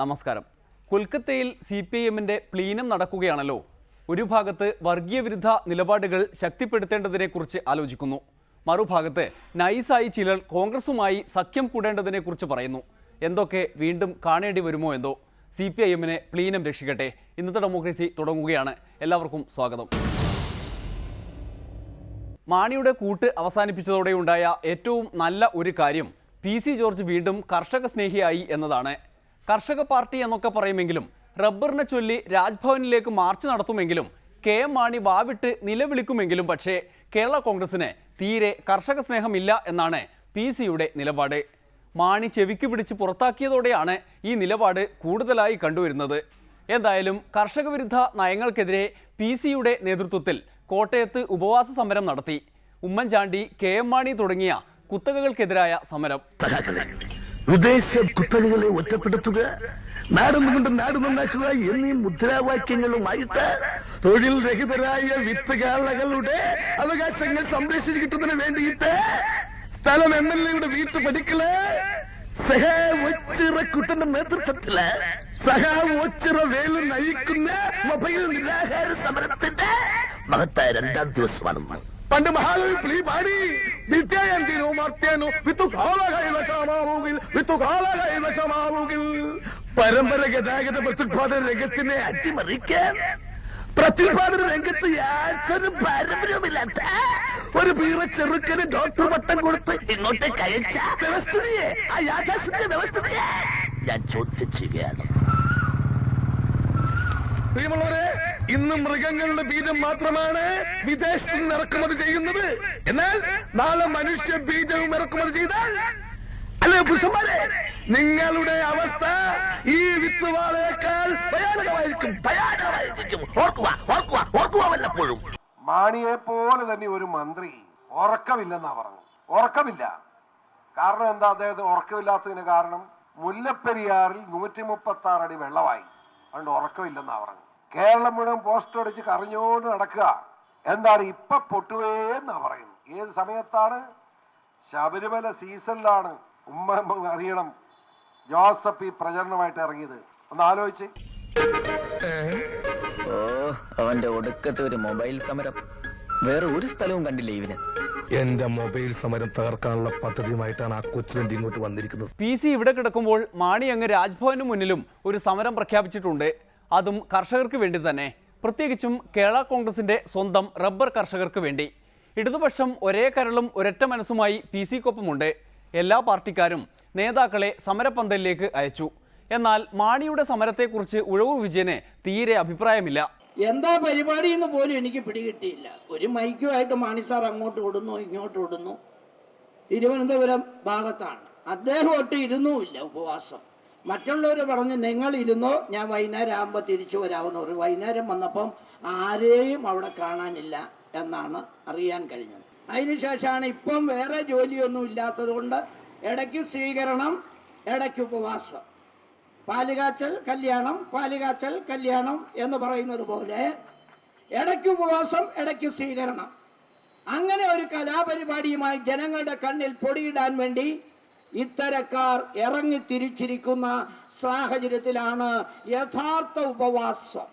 നമസ്കാരം. കൊൽക്കത്തയിൽ CPIMന്റെ പ്ലീനം നടക്കുകയാണല്ലോ. ഒരു ഭാഗത്ത് വർഗീയ വിരുദ്ധ നിലപാടുകൾ ശക്തിപ്പെടുത്തേണ്ടതിനെക്കുറിച്ച് ആലോചിക്കുന്നു. മറുഭാഗത്ത് നൈസായി ചിലർ കോൺഗ്രസുമായി സഖ്യം കൂടേണ്ടതിനെക്കുറിച്ച് പറയുന്നു. എന്തൊക്കെ വീണ്ടും കാണേണ്ടി വരുമോ എന്തോ. CPIMനെ പ്ലീനം രക്ഷിക്കട്ടെ. ഇന്നത്തെ ഡെമോക്രസി തുടങ്ങുകയാണ്. എല്ലാവർക്കും സ്വാഗതം. മാണിയുടെ കൂട്ട് അവസാനിപ്പിച്ചതോടെയുണ്ടായ ഏറ്റവും നല്ല ഒരു കാര്യം PC ജോർജ് വീണ്ടും കർഷക സ്നേഹിയായി എന്നതാണ്. കർഷക പാർട്ടി എന്നൊക്കെ പറയുമെങ്കിലും റബ്ബറിനെ ചൊല്ലി രാജ്ഭവനിലേക്ക് മാർച്ച് നടത്തുമെങ്കിലും KM മാണി വാവിട്ട് നിലവിളിക്കുമെങ്കിലും പക്ഷേ കേരള കോൺഗ്രസിന് തീരെ കർഷക സ്നേഹമില്ല എന്നാണ് PC-യുടെ നിലപാട്. മാണി ചെവിക്ക് പിടിച്ച് പുറത്താക്കിയതോടെയാണ് ഈ നിലപാട് കൂടുതലായി കണ്ടുവരുന്നത്. എന്തായാലും കർഷക വിരുദ്ധ നയങ്ങൾക്കെതിരെ PC-യുടെ നേതൃത്വത്തിൽ കോട്ടയത്ത് ഉപവാസ സമരം നടത്തി. ഉമ്മൻചാണ്ടി KM മാണി തുടങ്ങിയ കുത്തകകൾക്കെതിരായ സമരം. വിദേശ കുത്തകകളെ ഒറ്റപ്പെടുത്തുക, നാടുകൊണ്ട് നാട് നന്നാക്കുക എന്നീ മുദ്രാവാക്യങ്ങളുമായിട്ട് തൊഴിൽ രഹിതരായ വിത്തുകാളകളുടെ അവകാശങ്ങൾ സംരക്ഷിക്കുന്നതിന് വേണ്ടിയിട്ട് സ്ഥലം MLA-യുടെ വീട്ടു പടിക്കല് കുട്ടന്റെ നേതൃത്വത്തില് ഒച്ചിറ വേലു നയിക്കുന്ന മൊബൈൽ നിരാഹാര സമരത്തിന്റെ മഹത്തായ 2ാം ദിവസമാണെന്ന് പണ്ട് മഹാകവി പാടി പരമ്പര ഗതാഗത പ്രത്യുത്പാദന രംഗത്തിനെ അട്ടിമറിക്കാൻ പ്രത്യുത്പാദന രംഗത്ത് യാതൊരു പാരമ്പര്യവുമില്ലാത്ത ഒരു പീറ ചെറുക്കന് ഡോക്ടർ പട്ടം കൊടുത്ത് ഇങ്ങോട്ടേക്ക് അയച്ച വ്യവസ്ഥിതിയെ, ആ യാഥാസ്ഥിതിക വ്യവസ്ഥിതിയെ ഞാൻ ചോദ്യം ചെയ്യുകയാണ്. പ്രിയമുള്ളവരെ, ഇന്ന് മൃഗങ്ങളുടെ ബീജം മാത്രമാണ് വിദേശത്ത് നിന്ന് ഇറക്കുമതി ചെയ്യുന്നത്. എന്നാൽ നാളെ മനുഷ്യ ബീജവും ഇറക്കുമതി ചെയ്താൽ, അല്ലെ പുരുഷന്മാരെ, നിങ്ങളുടെ അവസ്ഥ ഈ വിത്തുവാളയേക്കാൾ ഭയാനകമായിരിക്കും. ഓർക്കുക വല്ലപ്പോഴും. മാണിയെ പോലെ തന്നെ ഒരു മന്ത്രി ഉറക്കമില്ലെന്നാ പറഞ്ഞു. ഉറക്കമില്ല. കാരണം എന്താ അദ്ദേഹത്തിന് ഉറക്കമില്ലാത്തതിന് കാരണം? മുല്ലപ്പെരിയാറിൽ 136 അടി വെള്ളമായി. അതുകൊണ്ട് ഉറക്കമില്ലെന്നാ പറഞ്ഞു. കേരളം മുഴുവൻ പോസ്റ്റർ അടിച്ച് കറിഞ്ഞോണ്ട് നടക്കുക. എന്താണ് ഇപ്പൊ പൊട്ടുവേന്നാ പറയുന്നത്. ഏത് സമയത്താണ്? ശബരിമല സീസണിലാണ് അറിയണം ജോസഫ് ഈ പ്രചരണമായിട്ട് ഇറങ്ങിയത്. ഒന്ന് ആലോചിച്ച്. അവന്റെ ഒടുക്കത്തെ ഒരു മൊബൈൽ സമരം വേറെ ഒരു സ്ഥലവും കണ്ടില്ല ഇവന്. എന്റെ മൊബൈൽ സമരം തകർക്കാനുള്ള പദ്ധതിയുമായിട്ടാണ് ആ കൊച്ചുവണ്ടി ഇങ്ങോട്ട് വന്നിരിക്കുന്നത്. PC ഇവിടെ കിടക്കുമ്പോൾ മാണി അങ്ങ് രാജ്ഭവന് മുന്നിലും ഒരു സമരം പ്രഖ്യാപിച്ചിട്ടുണ്ട്. അതും കർഷകർക്ക് വേണ്ടി തന്നെ, പ്രത്യേകിച്ചും കേരള കോൺഗ്രസിന്റെ സ്വന്തം റബ്ബർ കർഷകർക്ക് വേണ്ടി. ഇടതുപക്ഷം ഒരേ കരളും ഒരൊറ്റ മനസ്സുമായി PC-ക്കൊപ്പമുണ്ട്. എല്ലാ പാർട്ടിക്കാരും നേതാക്കളെ സമരപന്തലിലേക്ക് അയച്ചു. എന്നാൽ മാണിയുടെ സമരത്തെക്കുറിച്ച് ഉഴവൂർ വിജയന് തീരെ അഭിപ്രായമില്ല. എന്താ പരിപാടി എന്ന് പോലും എനിക്ക് പിടികിട്ടിയില്ല. ഒരു മൈക്കുമായിട്ട് മാണി സാർ അങ്ങോട്ട് ഓടുന്നു ഇങ്ങോട്ട് ഓടുന്നു. തിരുവനന്തപുരം ഭാഗത്താണ്. അദ്ദേഹം ഒട്ട് ഇരുന്നുമില്ല ഉപവാസം. മറ്റുള്ളവർ പറഞ്ഞു നിങ്ങൾ ഇരുന്നോ, ഞാൻ വൈകുന്നേരം ആകുമ്പോൾ തിരിച്ചു വരാമെന്ന് പറഞ്ഞു. വൈകുന്നേരം വന്നപ്പം ആരെയും അവിടെ കാണാനില്ല എന്നാണ് അറിയാൻ കഴിഞ്ഞത്. അതിനുശേഷമാണ് ഇപ്പം വേറെ ജോലിയൊന്നും ഇല്ലാത്തത് കൊണ്ട് ഇടയ്ക്ക് സ്വീകരണം, ഇടയ്ക്ക് ഉപവാസം, പാലുകാച്ചൽ കല്യാണം, പാലുകാച്ചൽ കല്യാണം എന്ന് പറയുന്നത് പോലെ ഇടയ്ക്ക് ഉപവാസം, ഇടയ്ക്ക് സ്വീകരണം. അങ്ങനെ ഒരു കലാപരിപാടിയുമായി ജനങ്ങളുടെ കണ്ണിൽ പൊടിയിടാൻ വേണ്ടി ഇത്തരക്കാർ ഇറങ്ങി തിരിച്ചിരിക്കുന്ന സാഹചര്യത്തിലാണ് യഥാർത്ഥ ഉപവാസം.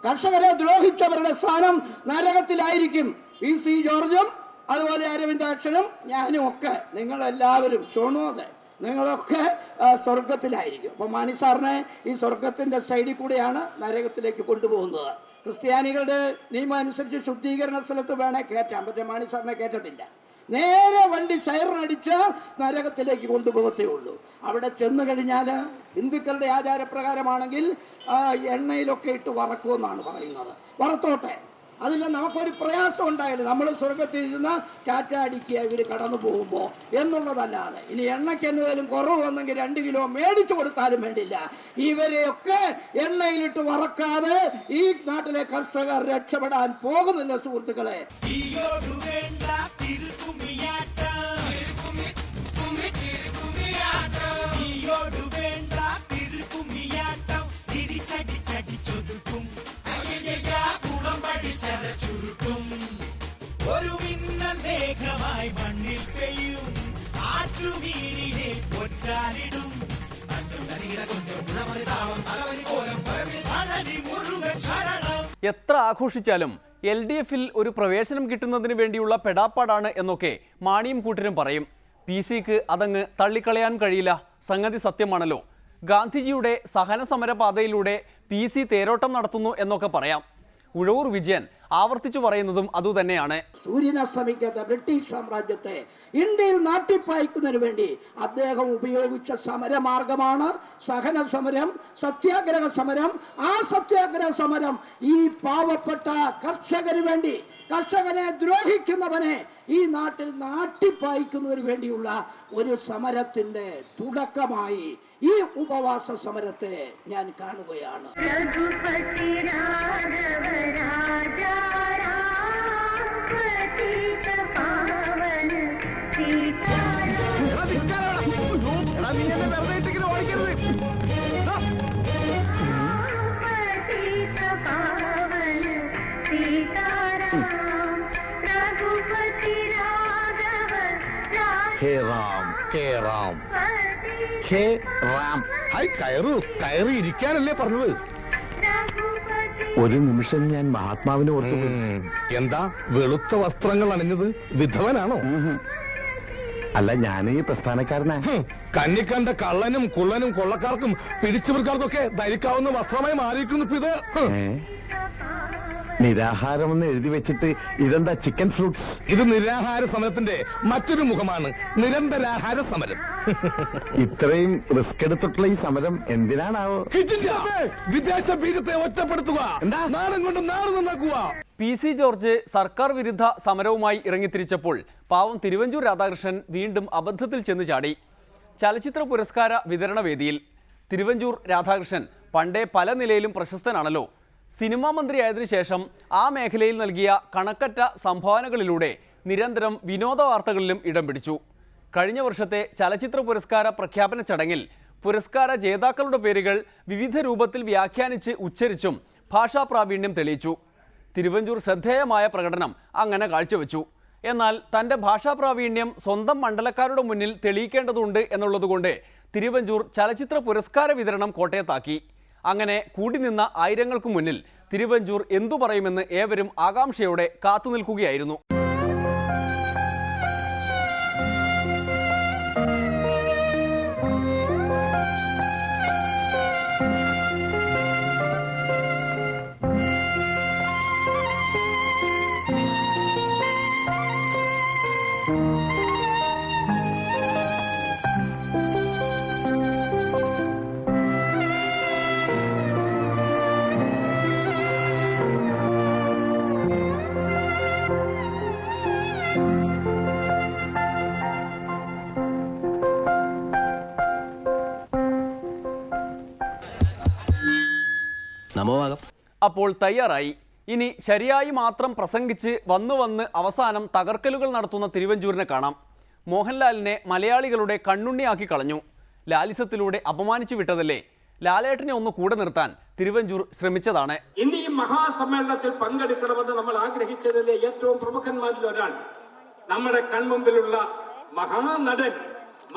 കർഷകരെ ദ്രോഹിച്ചവരുടെ സ്ഥാനം നരകത്തിലായിരിക്കും. PC ജോർജും അതുപോലെ അരവിന്ദാക്ഷനും ഞാനും ഒക്കെ, നിങ്ങളെല്ലാവരും, ഷോണോതെ, നിങ്ങളൊക്കെ സ്വർഗത്തിലായിരിക്കും. അപ്പൊ മാണി സാറിനെ ഈ സ്വർഗത്തിന്റെ സൈഡിൽ കൂടെയാണ് നരകത്തിലേക്ക് കൊണ്ടുപോകുന്നത്. ക്രിസ്ത്യാനികളുടെ നിയമം അനുസരിച്ച് ശുദ്ധീകരണ സ്ഥലത്ത് വേണേ കയറ്റാം, പക്ഷേ മാണി സാറിനെ കയറ്റത്തില്ല. നേരെ വണ്ടി സൈറനടിച്ച് നരകത്തിലേക്ക് കൊണ്ടുപോകത്തേ ഉള്ളൂ. അവിടെ ചെന്ന് കഴിഞ്ഞാൽ ഹിന്ദുക്കളുടെ ആചാരപ്രകാരമാണെങ്കിൽ എണ്ണയിലൊക്കെ ഇട്ട് വറക്കുമെന്നാണ് പറയുന്നത്. വറുത്തോട്ടെ, അതില്ല നമുക്കൊരു പ്രയാസം ഉണ്ടായില്ല. നമ്മൾ സ്വർഗത്തിൽ ഇരുന്ന് കാറ്റടിക്കുക ഇവർ കടന്നു പോകുമ്പോൾ എന്നുള്ളതല്ലാതെ. ഇനി എണ്ണയ്ക്ക് എന്തെങ്കിലും കുറവ് വന്നെങ്കിൽ 2 കിലോ മേടിച്ചു കൊടുത്താലും വേണ്ടില്ല. ഇവരെയൊക്കെ എണ്ണയിലിട്ട് വറക്കാതെ ഈ നാട്ടിലെ കർഷകർ രക്ഷപ്പെടാൻ പോകുന്നില്ല സുഹൃത്തുക്കളെ. ഒരു മിന്നൽ മേഘമായി മണ്ണിൽ പെയ്യും ആറ്റുമീനിനെ പൊറ്റാനിടും എത്ര ആഘോഷിച്ചാലും LDF-ൽ ഒരു പ്രവേശനം കിട്ടുന്നതിന് വേണ്ടിയുള്ള പെടാപ്പാടാണ് എന്നൊക്കെ മാണിയും കൂട്ടരും പറയും. PC-ക്ക് അതങ്ങ് തള്ളിക്കളയാൻ കഴിയില്ല. സംഗതി സത്യമാണല്ലോ. ഗാന്ധിജിയുടെ സഹനസമര പാതയിലൂടെ PC തേരോട്ടം നടത്തുന്നു എന്നൊക്കെ പറയാം. ഉഴവൂർ വിജയൻ ആവർത്തിച്ചു പറയുന്നതും അതുതന്നെയാണ്. സൂര്യനസ്തമിക്കാത്ത ബ്രിട്ടീഷ് സാമ്രാജ്യത്തെ ഇന്ത്യയിൽ നാട്ടിപ്പായിക്കുന്നതിന് വേണ്ടി അദ്ദേഹം ഉപയോഗിച്ച സമരമാർഗമാണ് സഹന സമരം, സത്യാഗ്രഹ സമരം. ആ സത്യാഗ്രഹ സമരം ഈ പാവപ്പെട്ട കർഷകന് വേണ്ടി, കർഷകനെ ദ്രോഹിക്കുന്നവനെ ഈ നാട്ടിൽ നാട്ടിപ്പായിക്കുന്നതിന് വേണ്ടിയുള്ള ഒരു സമരത്തിന്റെ തുടക്കമായി ഈ ഉപവാസ സമരത്തെ ഞാൻ കാണുകയാണ്. ഹേ റാം, ഹേ റാം, ഹേ റാം. ഹായ്, കയറി ഇരിക്കാനല്ലേ പറഞ്ഞത്? ഒരു നിമിഷം ഞാൻ മഹാത്മാവിനെ ഓർത്തു. എന്താ വെളുത്ത വസ്ത്രങ്ങൾ അണിഞ്ഞത്? വിധവനാണോ? അല്ല, ഞാൻ ഈ പ്രസ്ഥാനക്കാരനാ. കന്നിക്കണ്ട കള്ളനും കുള്ളനും കൊള്ളക്കാർക്കും പിടിച്ചുപറിക്കാർക്കൊക്കെ ധരിക്കാവുന്ന വസ്ത്രമായി മാറിയിരിക്കുന്നു ഇപ്പൊ ഇത്. നിരാഹാരം എന്ന് എഴുതി വെച്ചിട്ട് ഇതെന്താ ചിക്കൻ ഫ്രൂട്ട്സ്? ഇത് നിരാഹാര സമരത്തിന്റെ മറ്റൊരു മുഖമാണ്, നിരന്തരാഹാര സമരം. ഇത്രയും റിസ്ക് എടുത്തിട്ടുള്ള ഈ സമരം എന്തിനാണാവോ? വിദേശ ബീജത്തെ ഒറ്റപ്പെടുത്തുക, നാടും കൊണ്ട് നാട് നന്നാക്കുക. PC ജോർജ് സർക്കാർ വിരുദ്ധ സമരവുമായി ഇറങ്ങിത്തിരിച്ചപ്പോൾ പാവം തിരുവഞ്ചൂർ രാധാകൃഷ്ണൻ വീണ്ടും അബദ്ധത്തിൽ ചെന്ന് ചാടി. ചലച്ചിത്ര പുരസ്കാര വിതരണ വേദിയിൽ തിരുവഞ്ചൂർ രാധാകൃഷ്ണൻ പണ്ടേ പല നിലയിലും പ്രശസ്തനാണല്ലോ. സിനിമാ മന്ത്രിയായതിനു ശേഷം ആ മേഖലയിൽ നൽകിയ കണക്കറ്റ സംഭാവനകളിലൂടെ നിരന്തരം വിനോദ വാർത്തകളിലും ഇടം പിടിച്ചു. കഴിഞ്ഞ വർഷത്തെ ചലച്ചിത്ര പുരസ്കാര പ്രഖ്യാപന ചടങ്ങിൽ പുരസ്കാര ജേതാക്കളുടെ പേരുകൾ വിവിധ രൂപത്തിൽ വ്യാഖ്യാനിച്ച് ഉച്ചരിച്ചും ഭാഷാ പ്രാവീണ്യം തെളിയിച്ചു. തിരുവഞ്ചൂർ ശ്രദ്ധേയമായ പ്രകടനം അങ്ങനെ കാഴ്ചവെച്ചു. എന്നാൽ തൻ്റെ ഭാഷാ പ്രാവീണ്യം സ്വന്തം മണ്ഡലക്കാരുടെ മുന്നിൽ തെളിയിക്കേണ്ടതുണ്ട് എന്നുള്ളതുകൊണ്ട് തിരുവഞ്ചൂർ ചലച്ചിത്ര പുരസ്കാര വിതരണം കോട്ടയത്താക്കി. അങ്ങനെ കൂടി നിന്ന ആയിരങ്ങൾക്ക് മുന്നിൽ തിരുവഞ്ചൂർ എന്തു പറയുമെന്ന് ഏവരും ആകാംക്ഷയോടെ കാത്തുനിൽക്കുകയായിരുന്നു. അപ്പോൾ തയ്യാറായി. ഇനി ശരിയായി മാത്രം പ്രസംഗിച്ച് വന്ന് അവസാനം തകർക്കലുകൾ നടത്തുന്ന തിരുവഞ്ചൂരിനെ കാണാം. മോഹൻലാലിനെ മലയാളികളുടെ കണ്ണുണ്ണിയാക്കി കളഞ്ഞു. ലാലിസത്തിലൂടെ അപമാനിച്ചു വിട്ടതല്ലേ? ലാലേട്ടനെ ഒന്ന് കൂടെ നിർത്താൻ തിരുവഞ്ചൂർ ശ്രമിച്ചതാണ്. ഇന്ന് ഈ മഹാസമ്മേളനത്തിൽ പങ്കെടുക്കണമെന്ന് നമ്മൾ ആഗ്രഹിച്ചതിലെ ഏറ്റവും പ്രമുഖന്മാരിൽ ഒരാൾ, നമ്മുടെ കൺമുമ്പിലുള്ള മഹാനടൻ,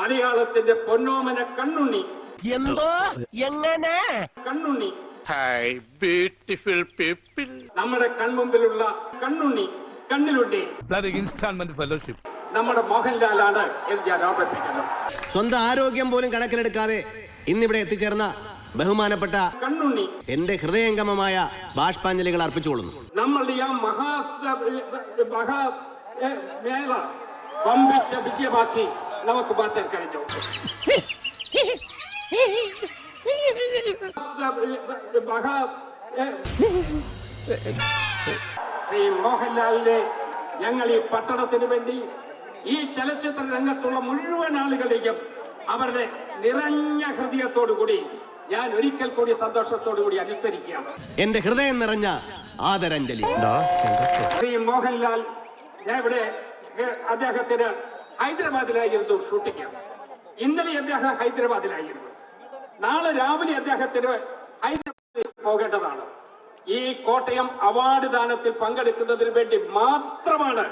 മലയാളത്തിന്റെ പൊന്നോമന കണ്ണുണ്ണി. എന്തോ എങ്ങനെ കണ്ണുണ്ണി, ഹായ് ബ്യൂട്ടിഫുൾ പീപ്പിൾ. നമ്മുടെ കൺമുമ്പിലുള്ള കണ്ണുണ്ണി, കണ്ണിലുണ്ണി, ഇൻസ്റ്റാൾമെന്റ് ഫെലോഷിപ്പ് നമ്മുടെ മോഹൻലാലാണ് എന്ന് ഞാൻ ഓർമ്മിപ്പിക്കുന്നു. സ്വന്തം ആരോഗ്യം പോലും കണക്കിലെടുക്കാതെ ഇന്നിവിടെ എത്തിച്ചേർന്ന ബഹുമാനപ്പെട്ട കണ്ണുണ്ണി എന്റെ ഹൃദയംഗമമായ ബാഷ്പാഞ്ജലികൾ അർപ്പിച്ചുകൊള്ളുന്നു. നമ്മളുടെ ആ മേള വമ്പിച്ച വിജയമാക്കി നമുക്ക് മാറ്റാൻ കഴിഞ്ഞു. ശ്രീ മോഹൻലാലിനെ ഞങ്ങൾ ഈ പട്ടണത്തിന് വേണ്ടി, ഈ ചലച്ചിത്ര രംഗത്തുള്ള മുഴുവൻ ആളുകളെയും അവരുടെ നിറഞ്ഞ ഹൃദയത്തോടുകൂടി ഞാൻ ഒരിക്കൽ കൂടി സന്തോഷത്തോടുകൂടി അനുസ്മരിക്കുകയാണ്. എന്റെ ഹൃദയം നിറഞ്ഞ ആദരാഞ്ജലി. ശ്രീ മോഹൻലാൽ ഇവിടെ അദ്ദേഹത്തിന് ഹൈദരാബാദിലായിരുന്നു ഷൂട്ടിംഗ്. ഇന്നലെ അദ്ദേഹം ഹൈദരാബാദിലായിരുന്നു. നാളെ രാവിലെ അദ്ദേഹത്തിന് ഹൈദരാബാദിൽ പോകേണ്ടതാണ്. ഈ കോട്ടയം അവാർഡ് ദാനത്തിൽ പങ്കെടുക്കുന്നതിന് വേണ്ടി മാത്രമാണ്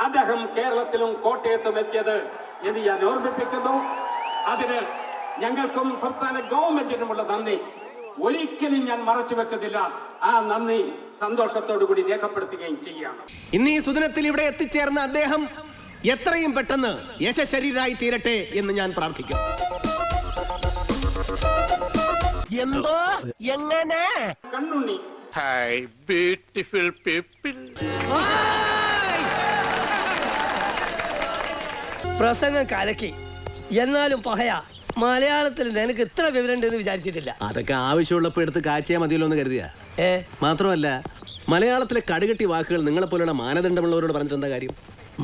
അദ്ദേഹം കേരളത്തിലും കോട്ടയത്തും എത്തിയത് എന്ന് ഞാൻ ഓർമ്മിപ്പിക്കുന്നു. അതിന് ഞങ്ങൾക്കും സംസ്ഥാന ഗവൺമെന്റിനുമുള്ള നന്ദി ഒരിക്കലും ഞാൻ മറച്ചു വെക്കുന്നില്ല. ആ നന്ദി സന്തോഷത്തോടു കൂടി രേഖപ്പെടുത്തുകയും ചെയ്യുകയാണ്. ഇന്ന് ഈ സുദിനത്തിൽ ഇവിടെ എത്തിച്ചേർന്ന അദ്ദേഹം എത്രയും പെട്ടെന്ന് യശശരീരായി തീരട്ടെ എന്ന് ഞാൻ പ്രാർത്ഥിക്കും. എന്തോ എങ്ങനെ കണ്ണുണ്ണി ഹായ് ബ്യൂട്ടിഫുൾ പീപ്പിൾ. പ്രസംഗം കലക്കി, എന്നാലും പഹയ മലയാളത്തിൽ നിനക്ക് ഇത്ര വിവരം ഉണ്ടെന്ന് വിചാരിച്ചിട്ടില്ല. അതൊക്കെ ആവശ്യമുള്ളപ്പോൾ എടുത്ത് കാച്ചിയാൽ മതിയല്ലോ എന്ന് കരുതിയാ. മാത്രമല്ല, മലയാളത്തിലെ കടുകെട്ടി വാക്കുകൾ നിങ്ങളെ പോലുള്ള മാനദണ്ഡമുള്ളവരോട് പറഞ്ഞിട്ട് എന്താ കാര്യം?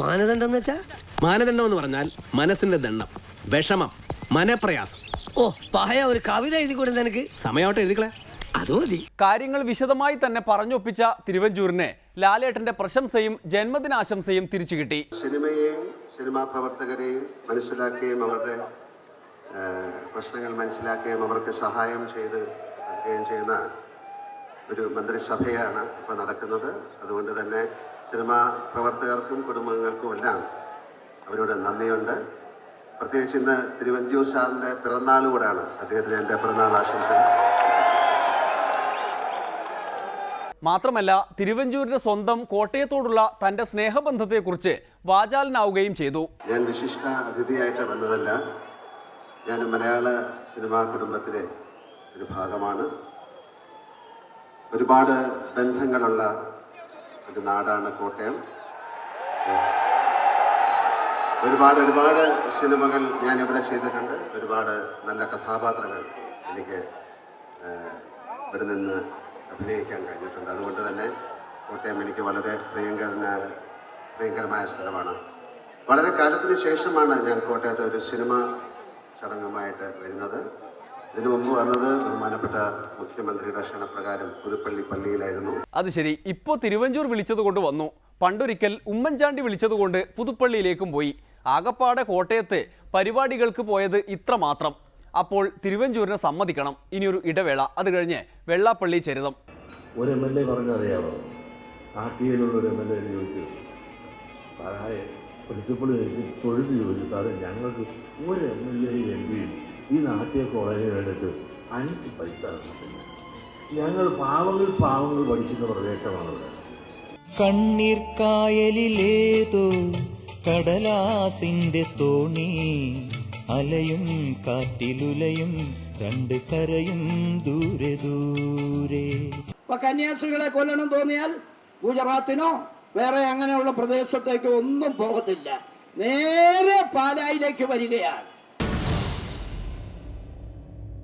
മാനദണ്ഡം എന്ന് വെച്ചാ? മാനദണ്ഡം എന്ന് പറഞ്ഞാൽ മനസ്സിന്റെ ദണ്ഡം, വിഷമം, മനപ്രയാസം. ഓ, പഹയ ഒരു കവിത എഴുതി കൊടുത്ത എനിക്ക് സമയമാവട്ടെ, എഴുതിക്കളെ. അത് മതി. കാര്യങ്ങൾ വിശദമായി തന്നെ പറഞ്ഞൊപ്പിച്ച തിരുവഞ്ചൂരിനെ ലാലേട്ടന്റെ പ്രശംസയും ജന്മദിനാശംസയും തിരിച്ചു കിട്ടി. സിനിമയെയും സിനിമാ പ്രവർത്തകരെയും മനസ്സിലാക്കുകയും അവരുടെ പ്രശ്നങ്ങൾ മനസ്സിലാക്കുകയും അവർക്ക് സഹായം ചെയ്ത് നൽകുകയും ചെയ്യുന്ന ഒരു മന്ത്രിസഭയാണ് ഇപ്പോൾ നടക്കുന്നത്. അതുകൊണ്ട് തന്നെ സിനിമാ പ്രവർത്തകർക്കും കുടുംബങ്ങൾക്കും എല്ലാം അവരോട് നന്ദിയുണ്ട്. പ്രത്യേകിച്ച് ഇന്ന് തിരുവഞ്ചൂർ സാറിൻ്റെ പിറന്നാൾ കൂടാണ്. അദ്ദേഹത്തിന് എൻ്റെ പിറന്നാൾ ആശംസകൾ. മാത്രമല്ല, തിരുവഞ്ചൂരിന്റെ സ്വന്തം കോട്ടയത്തോടുള്ള തന്റെ സ്നേഹബന്ധത്തെക്കുറിച്ച് വാചാലനാവുകയും ചെയ്തു. ഞാൻ വിശിഷ്ട അതിഥിയായിട്ട് വന്നതല്ല. ഞാൻ മലയാള സിനിമാ കുടുംബത്തിലെ ഒരു ഭാഗമാണ്. ഒരുപാട് ബന്ധങ്ങളുള്ള ഒരു നാടാണ് കോട്ടയം. ഒരുപാട് സിനിമകൾ ഞാൻ ഇവിടെ ചെയ്തിട്ടുണ്ട്. ഒരുപാട് നല്ല കഥാപാത്രങ്ങൾ എനിക്ക് ഇവിടെ നിന്ന് അഭിനയിക്കാൻ കഴിഞ്ഞിട്ടുണ്ട്. അതുകൊണ്ട് തന്നെ കോട്ടയം എനിക്ക് വളരെ പ്രിയങ്കരമായ സ്ഥലമാണ്. വളരെ കാലത്തിന് ശേഷമാണ് ഞാൻ കോട്ടയത്തെ ഒരു സിനിമ ചടങ്ങുമായിട്ട് വരുന്നത്. ഇതിനു മുമ്പ് വന്നത് ബഹുമാനപ്പെട്ട മുഖ്യമന്ത്രിയുടെ ക്ഷണപ്രകാരം പുതുപ്പള്ളി പള്ളിയിലായിരുന്നു. അത് ശരി, ഇപ്പോൾ തിരുവഞ്ചൂർ വിളിച്ചതുകൊണ്ട് വന്നു. പണ്ടൊരിക്കൽ ഉമ്മൻചാണ്ടി വിളിച്ചതുകൊണ്ട് പുതുപ്പള്ളിയിലേക്കും പോയി. ആകപ്പാടെ കോട്ടയത്ത് പരിപാടികൾക്ക് പോയത് ഇത്ര മാത്രം. അപ്പോൾ തിരുവഞ്ചൂരിനെ സമ്മതിക്കണം. ഇനിയൊരു ഇടവേള, അത് കഴിഞ്ഞ് വെള്ളാപ്പള്ളി ചരിതം. ഒരു എം എൽ എ പറഞ്ഞറിയാമോ? ആട്ടിയിലുള്ള ഒരു എം എൽ എ ചോദിച്ചു, സാറേ പ്രിൻസിപ്പൾ ചോദിച്ചു, തൊഴിൽ ചോദിച്ചു, സാറേ ഞങ്ങൾക്ക് ഒരു എം എൽ എ എം പിയും ഈ നാട്ടിലെ കോളേജിന് വേണ്ടിയിട്ട് 5 പൈസ തന്നിട്ടില്ല. ഞങ്ങൾ പാവങ്ങൾ പഠിക്കുന്ന പ്രദേശമാണ് ഇവിടെ. കണ്ണീർ കായലിലേതോ കടലാസിന്റെ തോണി, അലയും കാറ്റിലുലയും രണ്ട് കരയും ദൂരെ ദൂരെ. ഇപ്പൊ കന്യാസ്ത്രീകളെ കൊല്ലണം തോന്നിയാൽ ഗുജറാത്തിനോ വേറെ അങ്ങനെയുള്ള പ്രദേശത്തേക്കോ ഒന്നും പോകത്തില്ല. നേരെ പാലായിലേക്ക് വരികയാണ്.